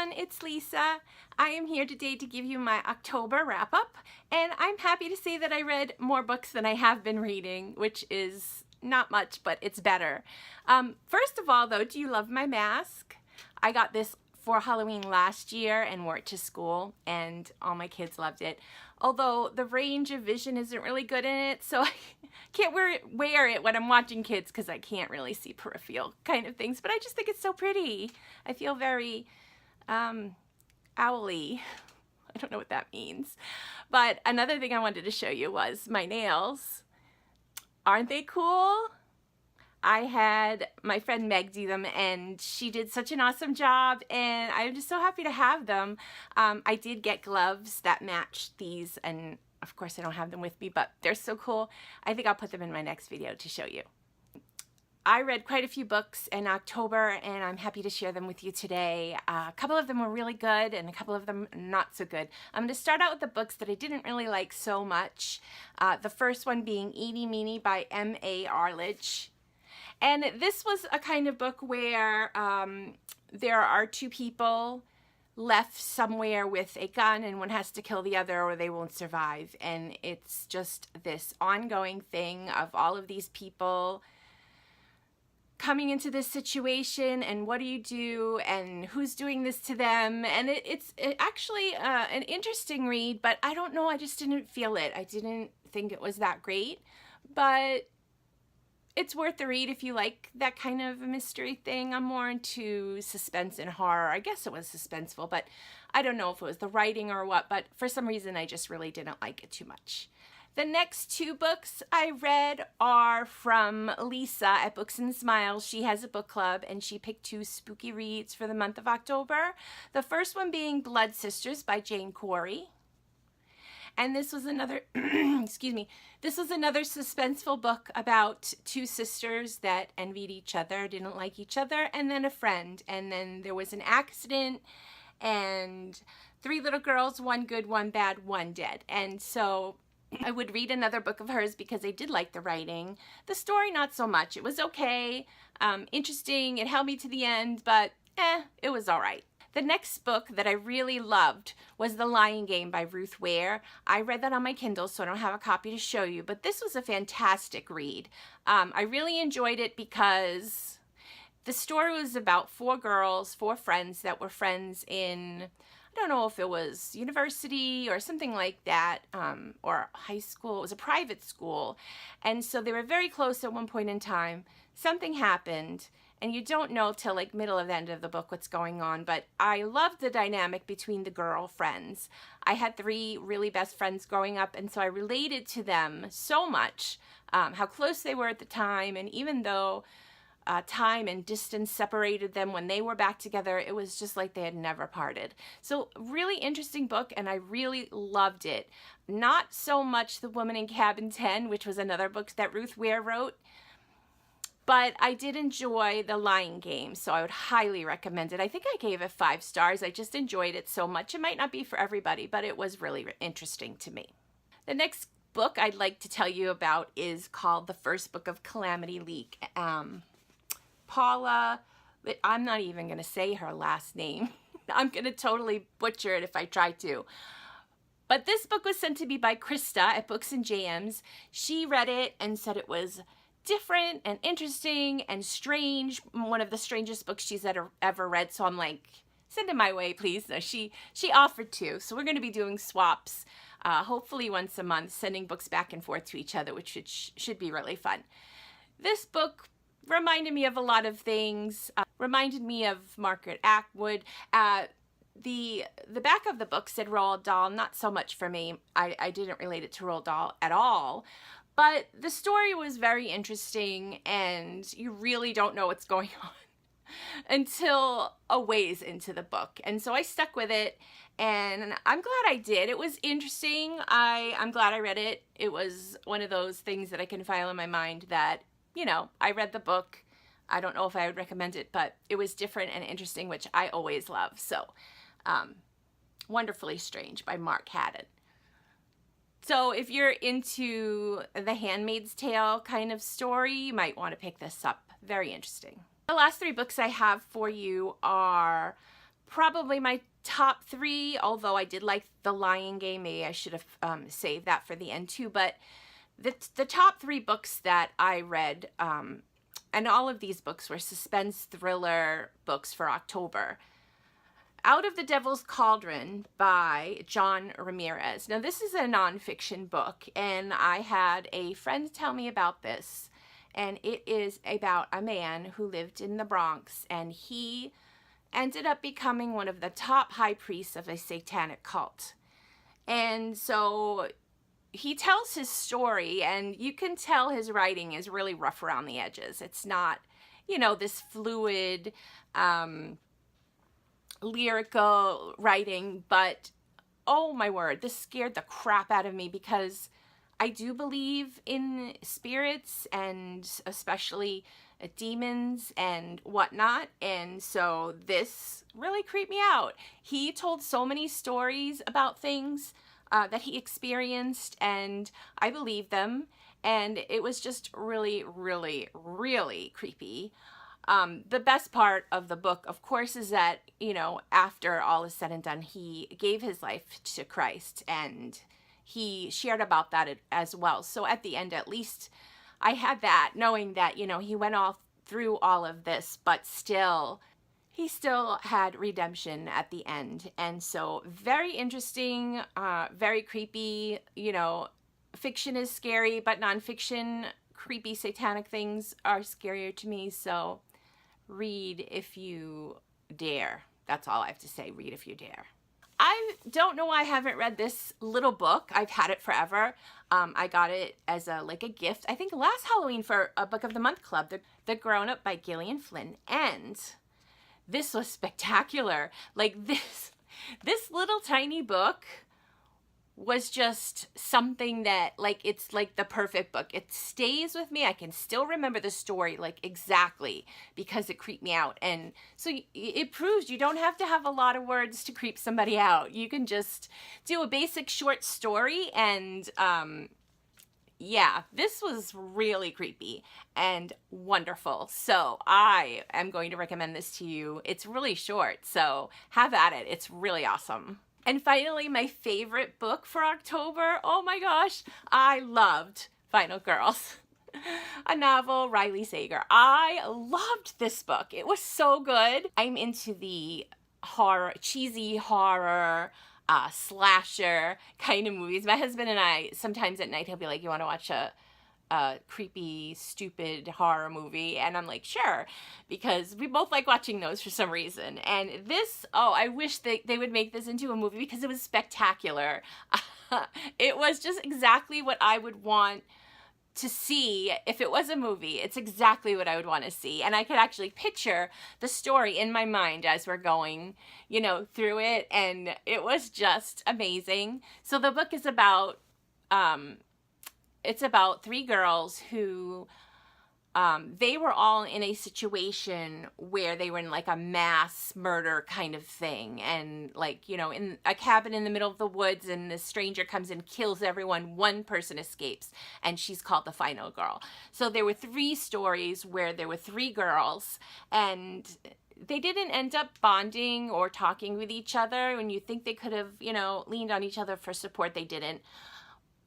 everyone, it's Lisa. I am here today to give you my October wrap-up, and I'm happy to say that I read more books than I have been reading, which is not much, but it's better. First of all, though, do you love my mask? I got this for Halloween last year and wore it to school, and all my kids loved it. Although the range of vision isn't really good in it, so I can't wear it when I'm watching kids because I can't really see peripheral kind of things, but I just think it's so pretty. I feel very owly. I don't know what that means. But another thing I wanted to show you was my nails. Aren't they cool? I had my friend Meg do them, and she did such an awesome job, and I'm just so happy to have them. I did get gloves that match these, and of course I don't have them with me, but they're so cool. I think I'll put them in my next video to show you. I read quite a few books in October, and I'm happy to share them with you today. A couple of them were really good, and a couple of them not so good. I'm going to start out with the books that I didn't really like so much. The first one being Eeny Meeny by M.A. Arledge. And this was a kind of book where there are two people left somewhere with a gun, and one has to kill the other or they won't survive. And it's just this ongoing thing of all of these people coming into this situation, and what do you do, and who's doing this to them. And it's actually an interesting read, but I don't know, I just didn't feel it. I didn't think it was that great, but it's worth the read if you like that kind of a mystery thing. I'm more into suspense and horror. I guess it was suspenseful, but I don't know if it was the writing or what, but for some reason I just really didn't like it too much. The next two books I read are from Lisa at Books and Smiles. She has a book club, and she picked two spooky reads for the month of October. The first one being Blood Sisters by Jane Corey. And this was another, excuse me, this was another suspenseful book about two sisters that envied each other, didn't like each other, and then a friend. And then there was an accident, and three little girls, one good, one bad, one dead. And so I would read another book of hers because I did like the writing. The story, not so much. It was okay, interesting, it held me to the end, but it was all right. The next book that I really loved was The Lying Game by Ruth Ware. I read that on my Kindle, so I don't have a copy to show you, but this was a fantastic read. I really enjoyed it because the story was about four girls, four friends that were friends in, I don't know if it was university or something like that, or high school. It was a private school, and so they were very close at one point in time. Something happened, and you don't know till like middle of the end of the book what's going on, but I loved the dynamic between the girlfriends. I had three really best friends growing up, and so I related to them so much, how close they were at the time, and even though time and distance separated them, when they were back together, it was just like they had never parted. So really interesting book, and I really loved it. Not so much The Woman in Cabin 10, which was another book that Ruth Ware wrote, but I did enjoy The Lying Game, so I would highly recommend it. I think I gave it 5 stars. I just enjoyed it so much. It might not be for everybody, but it was really interesting to me. The next book I'd like to tell you about is called The First Book of Calamity Leak. Paula, I'm not even going to say her last name. I'm going to totally butcher it if I try to. But this book was sent to me by Krista at Books and Jams. She read it and said it was different and interesting and strange. One of the strangest books she's ever read. So I'm like, send it my way, please. No, she offered to. So we're going to be doing swaps, hopefully once a month, sending books back and forth to each other, which should be really fun. This book reminded me of a lot of things. Reminded me of Margaret Atwood. The back of the book said Roald Dahl. Not so much for me. I didn't relate it to Roald Dahl at all. But the story was very interesting, and you really don't know what's going on until a ways into the book. And so I stuck with it, and I'm glad I did. It was interesting. I'm glad I read it. It was one of those things that I can file in my mind that, you know, I read the book. I don't know if I would recommend it, but it was different and interesting, which I always love. So, Wonderfully Strange by Mark Haddon. So if you're into the Handmaid's Tale kind of story, you might want to pick this up. Very interesting. The last 3 books I have for you are probably my top 3, although I did like The Lion Game. Maybe I should have saved that for the end too. But the top 3 books that I read, and all of these books were suspense thriller books for October. Out of the Devil's Cauldron by John Ramirez. Now, this is a nonfiction book, and I had a friend tell me about this, and it is about a man who lived in the Bronx, and he ended up becoming one of the top high priests of a satanic cult. And so he tells his story, and you can tell his writing is really rough around the edges. It's not, you know, this fluid, lyrical writing, but oh my word, this scared the crap out of me, because I do believe in spirits, and especially demons and whatnot, and so this really creeped me out. He told so many stories about things that he experienced, and I believed them, and it was just really, really, really creepy. The best part of the book, of course, is that, you know, after all is said and done, he gave his life to Christ, and he shared about that as well. So at the end, at least, I had that, knowing that, you know, he went all through all of this, but still, he still had redemption at the end. And so very interesting, very creepy. You know, fiction is scary, but nonfiction, creepy satanic things are scarier to me. So read if you dare. That's all I have to say. Read if you dare. I don't know why I haven't read this little book. I've had it forever. I got it as a gift, I think last Halloween, for a Book of the Month Club, The Grown Up by Gillian Flynn. And this was spectacular. Like, this little tiny book was just something that, like, it's like the perfect book. It stays with me. I can still remember the story, like, exactly, because it creeped me out. And so it proves you don't have to have a lot of words to creep somebody out. You can just do a basic short story, and yeah, this was really creepy and wonderful. So I am going to recommend this to you. It's really short, so have at it. It's really awesome. And finally, my favorite book for October. Oh my gosh, I loved Final Girls, a novel, Riley Sager. I loved this book. It was so good. I'm into the horror, cheesy horror, slasher kind of movies. My husband and I, sometimes at night, he'll be like, you want to watch a creepy, stupid horror movie? And I'm like, sure, because we both like watching those for some reason. And this, oh, I wish they would make this into a movie, because it was spectacular. It was just exactly what I would want to see if it was a movie. It's exactly what I would want to see. And I could actually picture the story in my mind as we're going, you know, through it. And it was just amazing. So the book is about, it's about 3 girls who, they were all in a situation where they were in like a mass murder kind of thing, and like, you know, in a cabin in the middle of the woods, and this stranger comes and kills everyone. One person escapes, and she's called the final girl. So there were 3 stories where there were 3 girls, and they didn't end up bonding or talking with each other. When you think they could have, you know, leaned on each other for support, they didn't.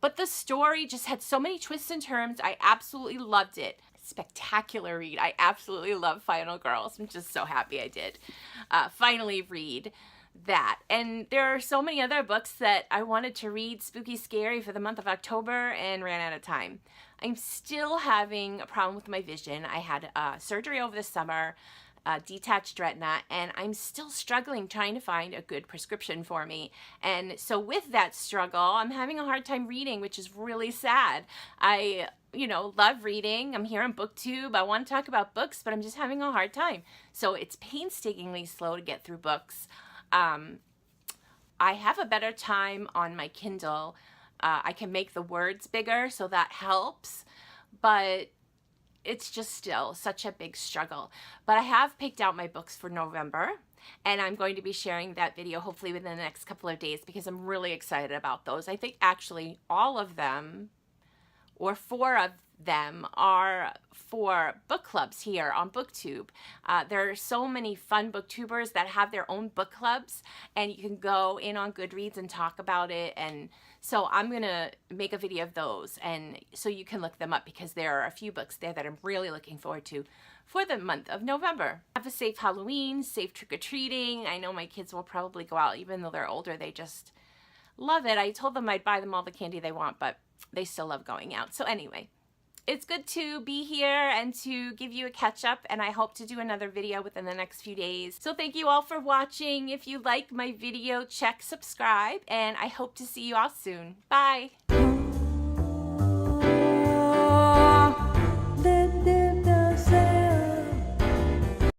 But the story just had so many twists and turns. I absolutely loved it. Spectacular read. I absolutely love Final Girls. I'm just so happy I did finally read that. And there are so many other books that I wanted to read, spooky, scary, for the month of October, and ran out of time. I'm still having a problem with my vision. I had surgery over the summer, detached retina, and I'm still struggling trying to find a good prescription for me. And so with that struggle, I'm having a hard time reading, which is really sad. I, you know, love reading. I'm here on BookTube. I want to talk about books, but I'm just having a hard time. So it's painstakingly slow to get through books. I have a better time on my Kindle. I can make the words bigger, so that helps, but it's just still such a big struggle. But I have picked out my books for November, and I'm going to be sharing that video hopefully within the next couple of days, because I'm really excited about those. I think actually all of them, or 4 of them are for book clubs here on BookTube. There are so many fun booktubers that have their own book clubs, and you can go in on Goodreads and talk about it. And so I'm gonna make a video of those, and so you can look them up, because there are a few books there that I'm really looking forward to for the month of November. Have a safe Halloween, safe trick-or-treating. I know my kids will probably go out, even though they're older. They just love it. I told them I'd buy them all the candy they want, but they still love going out. So anyway, it's good to be here and to give you a catch up, and I hope to do another video within the next few days. So thank you all for watching. If you like my video, check subscribe, and I hope to see you all soon. Bye.